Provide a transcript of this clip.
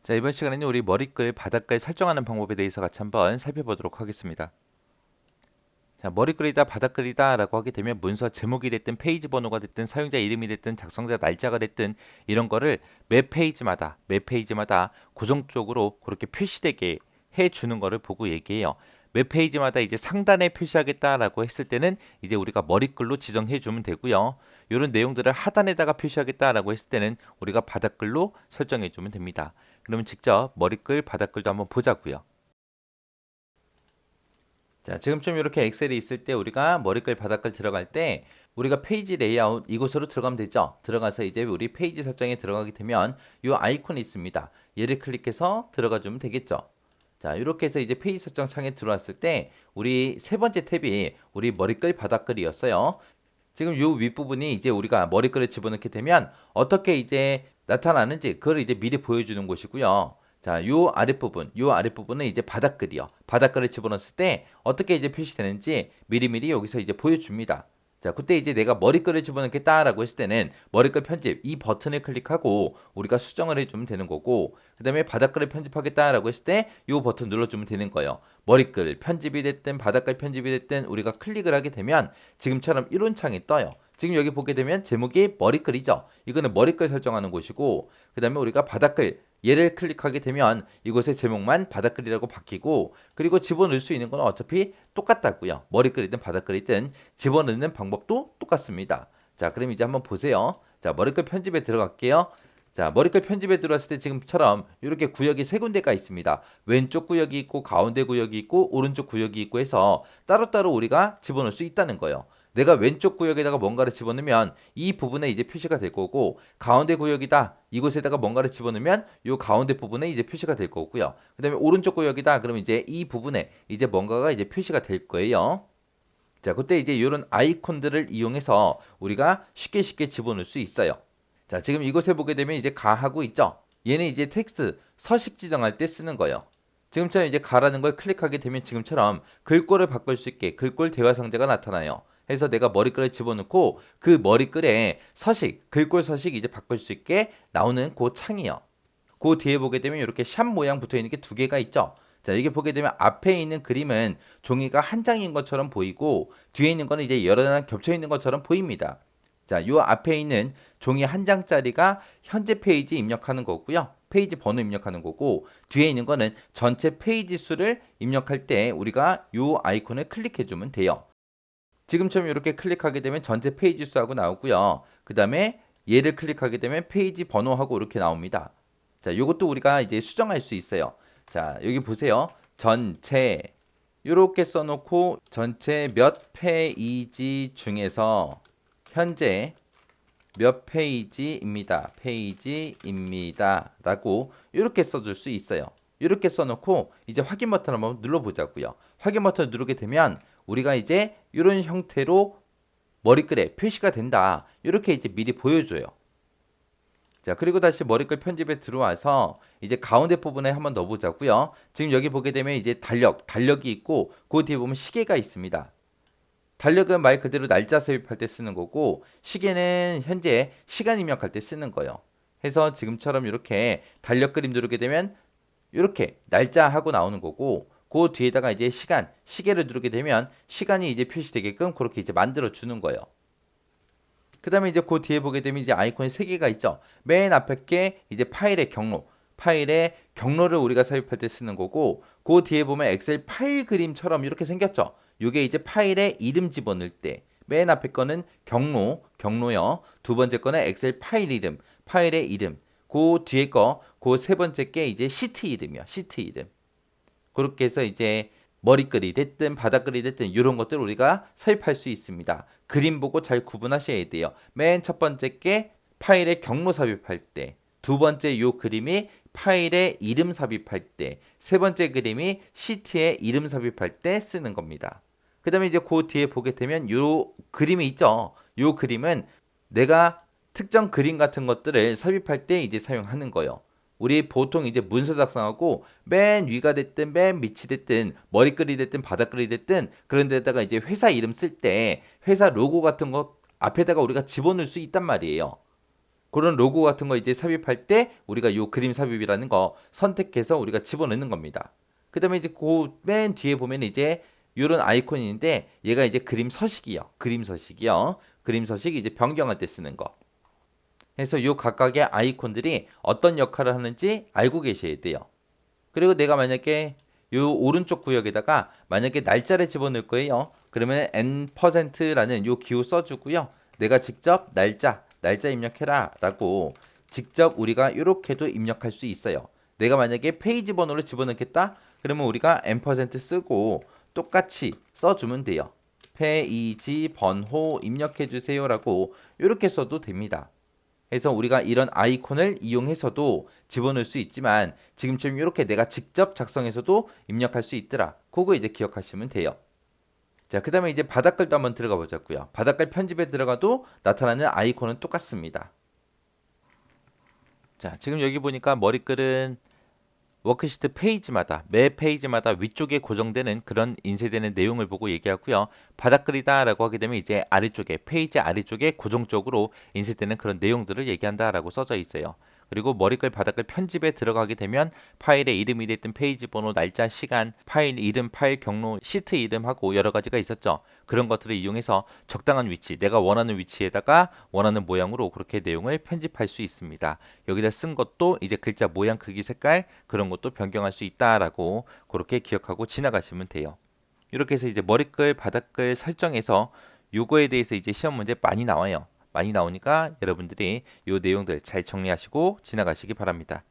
자, 이번 시간에는 우리 머리글, 바닥글 설정하는 방법에 대해서 같이 한번 살펴보도록 하겠습니다. 자, 머리글이다, 바닥글이다 라고 하게 되면 문서 제목이 됐든 페이지 번호가 됐든 사용자 이름이 됐든 작성자 날짜가 됐든 이런 거를 매 페이지마다 고정적으로 그렇게 표시되게 해주는 거를 보고 얘기해요. 매 페이지마다 이제 상단에 표시하겠다라고 했을 때는 이제 우리가 머리글로 지정해 주면 되고요. 이런 내용들을 하단에다가 표시하겠다라고 했을 때는 우리가 바닥글로 설정해 주면 됩니다. 그러면 직접 머리글, 바닥글도 한번 보자고요. 자, 지금쯤 이렇게 엑셀이 있을 때 우리가 머리글, 바닥글 들어갈 때 우리가 페이지 레이아웃 이곳으로 들어가면 되죠. 들어가서 이제 우리 페이지 설정에 들어가게 되면 이 아이콘이 있습니다. 얘를 클릭해서 들어가 주면 되겠죠. 자, 이렇게 해서 이제 페이지 설정 창에 들어왔을 때 우리 세 번째 탭이 우리 머리글, 바닥글이었어요. 지금 이 윗부분이 이제 우리가 머리글을 집어넣게 되면 어떻게 이제 나타나는지 그걸 이제 미리 보여주는 곳이고요. 자, 요 아랫부분은 이제 바닥글이요. 바닥글을 집어넣었을 때 어떻게 이제 표시되는지 미리미리 여기서 이제 보여줍니다. 자, 그때 이제 내가 머리글을 집어넣겠다라고 했을 때는 머리글 편집 이 버튼을 클릭하고 우리가 수정을 해주면 되는 거고, 그 다음에 바닥글을 편집하겠다라고 했을 때 이 버튼 눌러주면 되는 거예요. 머리글 편집이 됐든 바닥글 편집이 됐든 우리가 클릭을 하게 되면 지금처럼 이런 창이 떠요. 지금 여기 보게 되면 제목이 머리글이죠. 이거는 머리글 설정하는 곳이고, 그 다음에 우리가 바닥글 얘를 클릭하게 되면 이곳의 제목만 바닥글이라고 바뀌고, 그리고 집어넣을 수 있는 건 어차피 똑같다고요. 머리글이든 바닥글이든 집어넣는 방법도 똑같습니다. 자, 그럼 이제 한번 보세요. 자, 머리글 편집에 들어갈게요. 자, 머리글 편집에 들어왔을 때 지금처럼 이렇게 구역이 세 군데가 있습니다. 왼쪽 구역이 있고 가운데 구역이 있고 오른쪽 구역이 있고 해서 따로따로 우리가 집어넣을 수 있다는 거예요. 내가 왼쪽 구역에다가 뭔가를 집어넣으면 이 부분에 이제 표시가 될 거고, 가운데 구역이다 이곳에다가 뭔가를 집어넣으면 이 가운데 부분에 이제 표시가 될 거고요. 그 다음에 오른쪽 구역이다 그러면 이제 이 부분에 이제 뭔가가 이제 표시가 될 거예요. 자, 그때 이제 이런 아이콘들을 이용해서 우리가 쉽게 집어넣을 수 있어요. 자, 지금 이곳에 보게 되면 이제 가하고 있죠. 얘는 이제 텍스트 서식 지정할 때 쓰는 거예요. 지금처럼 이제 가라는 걸 클릭하게 되면 지금처럼 글꼴을 바꿀 수 있게 글꼴 대화 상자가 나타나요. 해서 내가 머리글을 집어넣고 그 머리글에 서식, 글꼴 서식 이제 바꿀 수 있게 나오는 그 창이요. 그 뒤에 보게 되면 이렇게 샵 모양 붙어 있는 게 두 개가 있죠. 자, 이게 보게 되면 앞에 있는 그림은 종이가 한 장인 것처럼 보이고 뒤에 있는 거는 이제 여러 장 겹쳐 있는 것처럼 보입니다. 자, 요 앞에 있는 종이 한 장짜리가 현재 페이지 입력하는 거고요. 페이지 번호 입력하는 거고, 뒤에 있는 거는 전체 페이지 수를 입력할 때 우리가 요 아이콘을 클릭해 주면 돼요. 지금처럼 이렇게 클릭하게 되면 전체 페이지 수하고 나오고요. 그 다음에 얘를 클릭하게 되면 페이지 번호하고 이렇게 나옵니다. 자, 요것도 우리가 이제 수정할 수 있어요. 자, 여기 보세요. 전체 이렇게 써놓고 전체 몇 페이지 중에서 현재 몇 페이지입니다 라고 이렇게 써줄 수 있어요. 이렇게 써놓고 이제 확인 버튼 한번 눌러보자고요. 확인 버튼 누르게 되면 우리가 이제 이런 형태로 머리글에 표시가 된다, 이렇게 이제 미리 보여줘요. 자, 그리고 다시 머리글 편집에 들어와서 이제 가운데 부분에 한번 넣어보자고요. 지금 여기 보게 되면 이제 달력이 있고 그 뒤에 보면 시계가 있습니다. 달력은 말 그대로 날짜 삽입할 때 쓰는 거고, 시계는 현재 시간 입력할 때 쓰는 거예요. 해서 지금처럼 이렇게 달력 그림 누르게 되면 이렇게 날짜하고 나오는 거고, 그 뒤에다가 이제 시계를 누르게 되면 시간이 이제 표시되게끔 그렇게 이제 만들어 주는 거예요. 그 다음에 이제 그 뒤에 보게 되면 이제 아이콘이 세 개가 있죠. 맨 앞에 게 이제 파일의 경로를 우리가 삽입할 때 쓰는 거고, 그 뒤에 보면 엑셀 파일 그림처럼 이렇게 생겼죠. 이게 이제 파일에 이름 집어넣을 때, 맨 앞에 거는 경로요. 두 번째 거는 엑셀 파일 이름, 파일의 이름. 그 뒤에 그 세 번째 게 이제 시트 이름이요. 시트 이름. 그렇게 해서 이제 머리글이 됐든 바닥글이 됐든 이런 것들을 우리가 삽입할 수 있습니다. 그림 보고 잘 구분하셔야 돼요. 맨 첫 번째 게 파일의 경로 삽입할 때, 두 번째 요 그림이 파일의 이름 삽입할 때, 세 번째 그림이 시트의 이름 삽입할 때 쓰는 겁니다. 그 다음에 이제 그 뒤에 보게 되면 요 그림이 있죠. 요 그림은 내가 특정 그림 같은 것들을 삽입할 때 이제 사용하는 거예요. 우리 보통 이제 문서 작성하고 맨 위가 됐든 맨 밑이 됐든 머리글이 됐든 바닥글이 됐든 그런 데다가 이제 회사 이름 쓸 때 회사 로고 같은 거 앞에다가 우리가 집어넣을 수 있단 말이에요. 그런 로고 같은 거 이제 삽입할 때 우리가 요 그림 삽입이라는 거 선택해서 우리가 집어넣는 겁니다. 그다음에 이제 그 맨 뒤에 보면 이제 요런 아이콘이 있는데 얘가 이제 그림 서식이요. 그림 서식이요. 그림 서식 이제 변경할 때 쓰는 거. 그래서 요 각각의 아이콘들이 어떤 역할을 하는지 알고 계셔야 돼요. 그리고 내가 만약에 요 오른쪽 구역에다가 만약에 날짜를 집어넣을 거예요. 그러면 n%라는 요 기호 써주고요. 내가 직접 날짜 입력해라 라고 직접 우리가 이렇게도 입력할 수 있어요. 내가 만약에 페이지 번호를 집어넣겠다? 그러면 우리가 n% 쓰고 똑같이 써주면 돼요. 페이지 번호 입력해 주세요라고 이렇게 써도 됩니다. 그래서 우리가 이런 아이콘을 이용해서도 집어넣을 수 있지만 지금처럼 이렇게 내가 직접 작성해서도 입력할 수 있더라. 그거 이제 기억하시면 돼요. 자, 그 다음에 이제 바닥글도 한번 들어가 보자고요. 바닥글 편집에 들어가도 나타나는 아이콘은 똑같습니다. 자, 지금 여기 보니까 머리글은 워크시트 페이지마다 매 페이지마다 위쪽에 고정되는 그런 인쇄되는 내용을 보고 얘기하고요. 바닥글이다라고 하게 되면 이제 아래쪽에 페이지 아래쪽에 고정적으로 인쇄되는 그런 내용들을 얘기한다라고 써져 있어요. 그리고 머리글 바닥글 편집에 들어가게 되면 파일의 이름이 됐든 페이지 번호, 날짜, 시간, 파일 이름, 파일 경로, 시트 이름하고 여러 가지가 있었죠. 그런 것들을 이용해서 적당한 위치, 내가 원하는 위치에다가 원하는 모양으로 그렇게 내용을 편집할 수 있습니다. 여기다 쓴 것도 이제 글자 모양, 크기, 색깔 그런 것도 변경할 수 있다라고 그렇게 기억하고 지나가시면 돼요. 이렇게 해서 이제 머리글, 바닥글 설정해서 요거에 대해서 이제 시험 문제 많이 나와요. 많이 나오니까 여러분들이 요 내용들 잘 정리하시고 지나가시기 바랍니다.